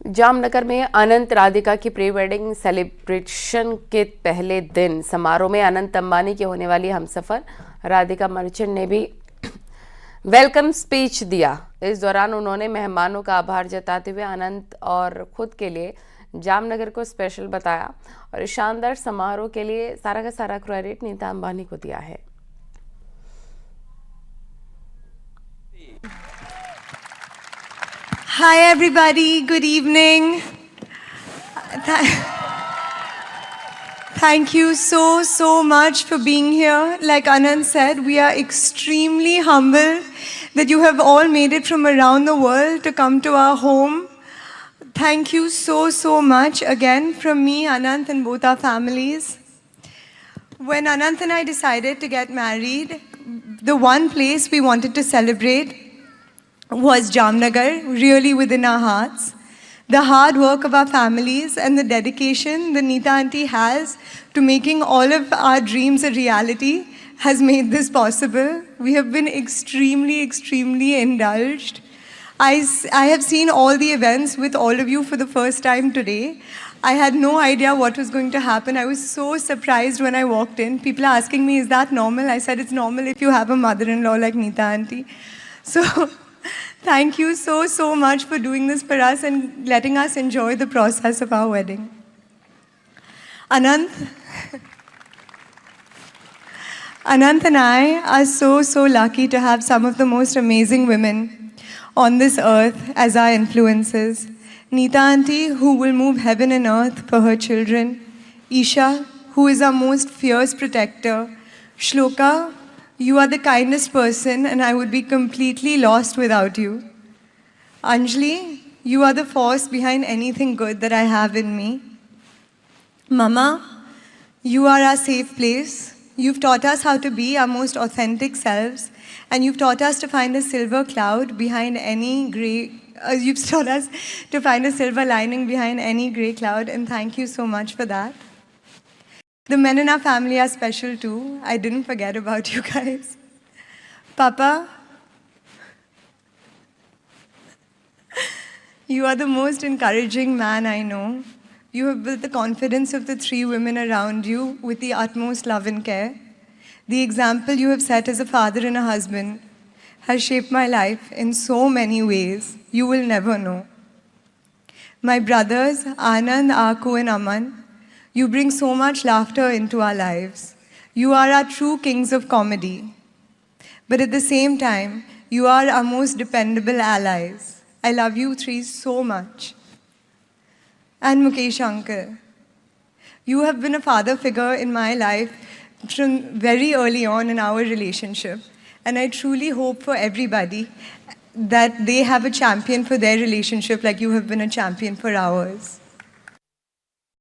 जामनगर में अनंत राधिका की pre wedding celebration के पहले दिन समारोह में अनंत अंबानी की होने वाली हमसफर राधिका मर्चेंट ने भी वेलकम स्पीच दिया। इस दौरान उन्होंने मेहमानों का आभार जताते हुए अनंत और खुद के लिए जामनगर को स्पेशल बताया और इस शानदार समारोह के लिए सारा का सारा क्रेडिट नीता अंबानी को दिया है। Hi everybody, good evening. Thank you so much for being here. Like Anand said, we are extremely humble that you have all made it from around the world to come to our home. Thank you so much again from me, Anant, and both our families. When Anant and I decided to get married, the one place we wanted to celebrate was Jamnagar, really within our hearts. The hard work of our families and the dedication that Neeta Auntie has to making all of our dreams a reality has made this possible. We have been extremely indulged. I have seen all the events with all of you for the first time today. I had no idea what was going to happen. I was so surprised when I walked in. People are asking me, is that normal? I said, it's normal if you have a mother-in-law like Neeta Auntie. So, thank you so much for doing this for us and letting us enjoy the process of our wedding. Anant and I are so lucky to have some of the most amazing women on this earth as our influences. Neeta Auntie, who will move heaven and earth for her children. Isha, who is our most fierce protector. Shloka, you are the kindest person and I would be completely lost without you. Anjali, you are the force behind anything good that I have in me. Mama, you are our safe place. You've taught us how to be our most authentic selves, and you've taught us to find a silver cloud behind any grey. You've taught us to find a silver lining behind any grey cloud, and thank you so much for that. The men in our family are special too. I didn't forget about you guys. Papa, you are the most encouraging man I know. You have built the confidence of the three women around you with the utmost love and care. The example you have set as a father and a husband has shaped my life in so many ways you will never know. My brothers, Anand, Aku and Aman, you bring so much laughter into our lives. You are our true kings of comedy. But at the same time, you are our most dependable allies. I love you three so much. And Mukesh uncle, you have been a father figure in my life from very early on in our relationship. And I truly hope for everybody that they have a champion for their relationship like you have been a champion for ours.